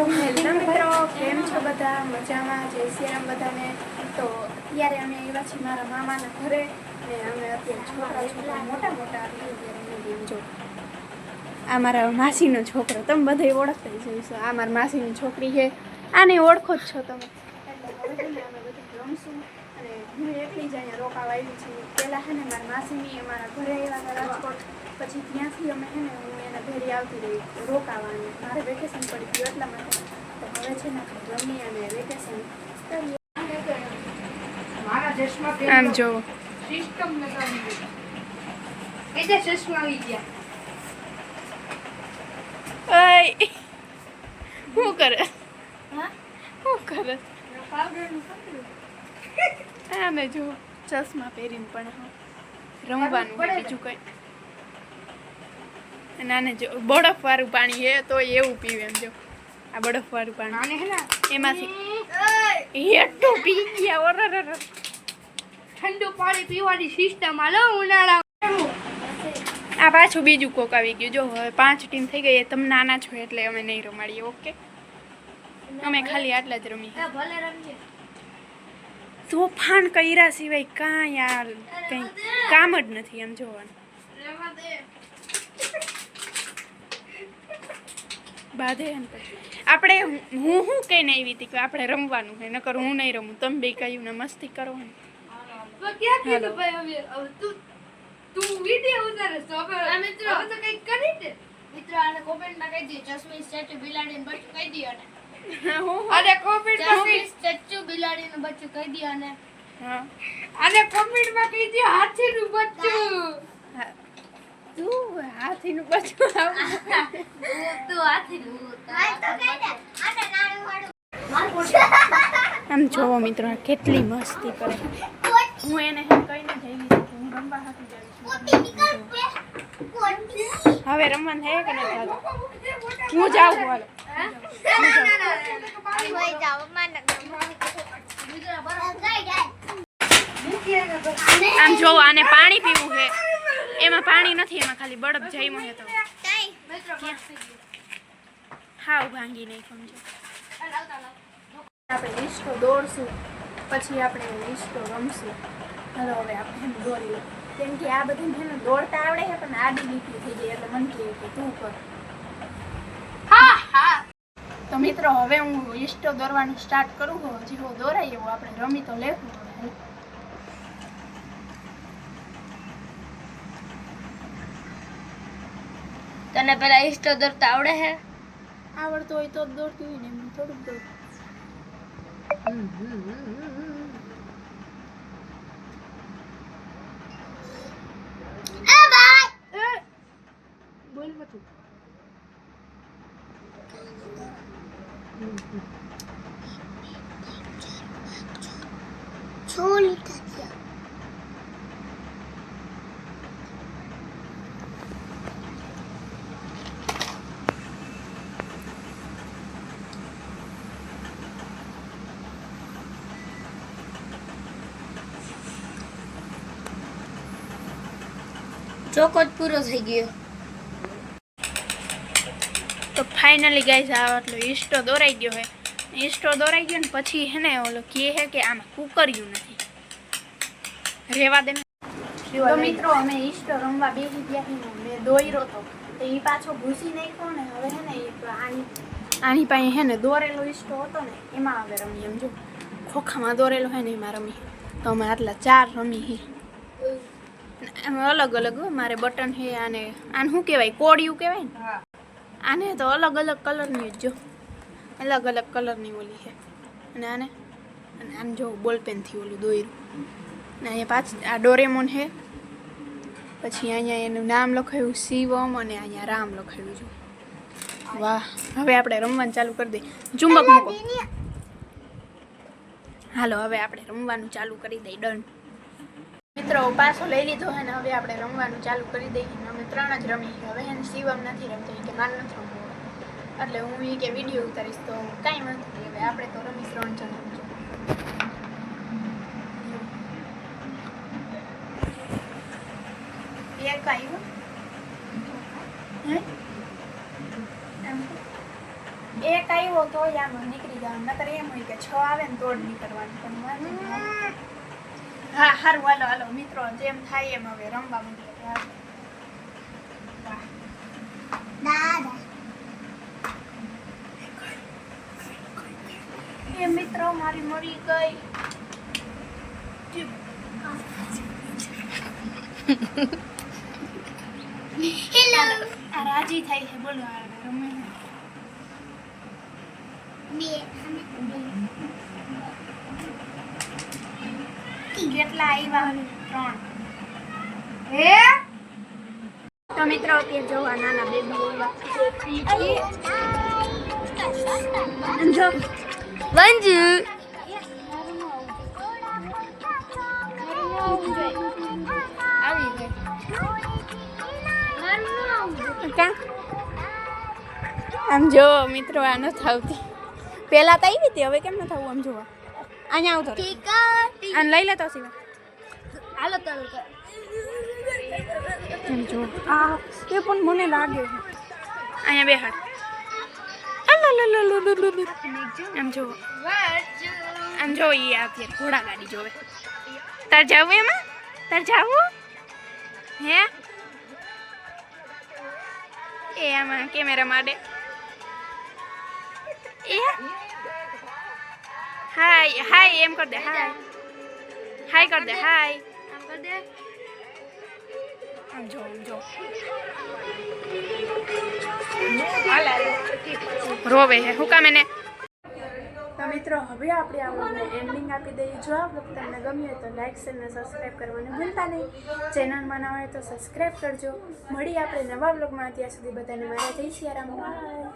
Hello મિત્રો, કેમ છો બધા? મજામાં? જય શ્રી રામ બધાને. તો અત્યારે અમે આવ્યા છીએ મારા મામાના ઘરે ને અમે અત્યારે છોકરા મોટા જો આ મારા માસીનો છોકરો, તમે બધા ઓળખતા જઈશો. આ મારા માસીની છોકરી છે, આને ઓળખો જ છો તમે. એટલે હવે અમે બધું રમશું અને હું એકલી જ અહીંયા રોકાવા આવી છું. પહેલાં છે ને મારા માસીની અમારા ઘરે આવ્યા હતા રાજકોટ, પછી ત્યાંથી અમે છે ને હું એના ઘરે આવતી રહી રોકાવાની. મારે વેકેશન પડી ગયું એટલા માટે. તો હવે છે ને રમી અને વેકેશન કરીએ. આમ જો સિસ્ટમ લગાવી એટલે ચશ્મા આવી ગયા. ઓય શું કરે? હા શું કરે? પાવડરનું આને જો ચશ્મા પહેરીને પણ રમવાનું હોય બીજું કંઈ. અને આને જો બરફવાળું પાણી છે તો એવું પીવે. એમ જો આ બરફવાળું પાણી આને હે ને એમાંથી એટલું પી ગયા. ઓર ઠંડુ પાણી પીવાની સિસ્ટમ હાલો ઉનાળા. આ પાછું બીજું કોક આવી ગયું. જો હવે 5 ટીમ થઈ ગઈ. તમે નાના છો એટલે અમે નહીં રમાડીએ. ઓકે, અમે ખાલી આટલા જ રમીએ. ભલે રમીએ. તોફાન કર્યા સિવાય કાંઈ યાર કંઈ કામ જ નથી. એમ જોવાનું બાધે આપણે હું કહીને આવી હતી કે આપણે રમવાનું છે, નકર હું નહીં રમું. તમે બે કહ્યું ને મસ્તી કરો ને. તો ક્યાં કીધું ભાઈ? હવે તું વિડિયો ઉતારે તો હવે મિત્રો હવે તો કંઈક કરી દે. મિત્રો આને કોમેન્ટમાં કહી દે ચશ્મી સ્ટેચ્યુ બિલાડીનું બચ્ચું કહી દે. અને કોમેન્ટમાં કહી સ્ટેચ્યુ બિલાડીનું બચ્ચું કહી દે. અને હા, અને કોમેન્ટમાં કહી દે હાથીનું બચ્ચું. તું હાથીનું બચ્ચું તું હાથીનું આ તો કહી દે. આને નાનું વાળું આમ જોવો મિત્રો કેટલી મસ્તી કરે. હું એને કહીને જઈ હું રમવા હાથી જાઉં. હવે રમવાનું છે કે નથી થતું? હું જાઉં. હાલો આમ જોવો આને પાણી પીવું છે. એમાં પાણી નથી, એમાં ખાલી બરફ જઈમો છે. તો હાવ ભાંગી નહીં સમજો. આપણે લિસ્ટો દોડશું પછી આપણે લિસ્ટો રમશું. હાલો હવે આપણે એને દોડી લો. કેમ કે આ બધી મને દોડતા આવડે છે પણ આડી લીટી થઈ જાય એટલે મને કહે કે તું કર. હા હા. તો મિત્રો હવે હું લિસ્ટો દોરવાનું સ્ટાર્ટ કરું છું. હજી હું દોરાય એવું આપણે રમી તો લેવું. તને પેલા ઈસ્ટો દોરતા આવડે છે? આવડતું હોય તો જ દોડતી હોય ને, એમ થોડુંક દોડ. બોલ મતું. છોલી ચોકો જ પૂરો થઈ ગયો. તો ફાઇનલી ગાઈસ આ એટલો ઈસ્ટો દોરાઈ ગયો છે. ઈસ્ટો દોરાઈ ગયો ને પછી હે ને ઓલો કહે છે કે આમાં કુકર્યું નથી. રેવા દે. તો મિત્રો અમે ઈસ્ટો રમવા બેસી ગયા છીએ. મેં દોર્યો તો એ પાછો ભૂસી નાખ્યો ને. હવે હે ને આની પાસે હે ને દોરેલો ઈસ્ટો હતો ને એમાં હવે રમી. એમ જો ખોખામાં દોરેલો હે ને એમાં રમી. તો અમે આટલા 4 રમી. એમાં અલગ અલગ મારે બટન છે. આને શું કહેવાય? કોડિયું કહેવાય ને. આને તો અલગ અલગ કલરની જ જો અલગ અલગ કલરની ઓલી છે. અને આને જો બોલપેનથી ઓલું દોર્યું. ને અહીંયા પાછળ આ ડોરેમોન છે. પછી અહીંયા એનું નામ લખાયું શિવમ અને અહીંયા રામ લખાયું છે. વાહ, હવે આપણે રમવાનું ચાલુ કરી દઈએ. ચુંબક મૂકો. હાલો હવે આપણે રમવાનું ચાલુ કરી દઈએ. ડન. મિત્રો પાછો લઈ લીધો હે ને હવે આપણે રમવાનું ચાલુ કરી દઈએ. અમે 3 જ રમી. હવે એને શિવમ નથી રમતો કે મારે નથી રમવું. એટલે હું એ કે વિડીયો ઉતારીશ તો કાંઈ વાંધો નહીં. હવે આપણે તો રમી 3 જણા. એક આવ્યો હે એક આવ્યો આવ્યો તો આમ નીકળી જવાનું, નકર એમ હોય કે 6 આવે ને તો જ નીકળવાનું. પણ વાંધો નહીં. હા હારું હાલો હાલો મિત્રો, જેમ થાય એમ હવે રમવા માંડીએ. એ મિત્રો મારી મળી ગઈ. હેલો આ રાજી થાય છે, બોલો આ રમે કેટલા આવ્યા? 3. હે તો મિત્રો અત્યારે જો આ નાના બેબી આવ્યા જો વંજુ આવી ગઈ કા આમ જો મિત્રો આ નથી આવતી. પહેલા તો આવી હતી, હવે કેમ ન થવું? આમ જોવા અહીંયા આવતો આને લઈ લેતો સિવા. હાલો ચાલુ કર. એમ જો આ એ પણ મને લાગે છે અહીંયા બેહાડ. આમ જો આમ જો ઈ અત્યારે ઘોડા ગાડી જોવે. તાર જાવું એમાં? તાર જાવું હે? એ આમાં કેમેરા માટે એ હાય હાય એમ કર દે. હાય હાય કર દે. હાય આમ કર દે. આમ જો રોવે હે હું કામ એને. તો મિત્રો હવે આપણે આ વ્લોગને એન્ડિંગ આપી દઈએ. જો આ વ્લોગ તમને ગમ્યો તો લાઈક શેર અને સબસ્ક્રાઈબ કરવાનું ભૂલતા નહીં. ચેનલમાં ના હોય તો સબસ્ક્રાઈબ કરજો. મળીએ આપણે નવા વ્લોગમાં. ત્યાં સુધી બધાને મારા જય સિયારામ. બાય.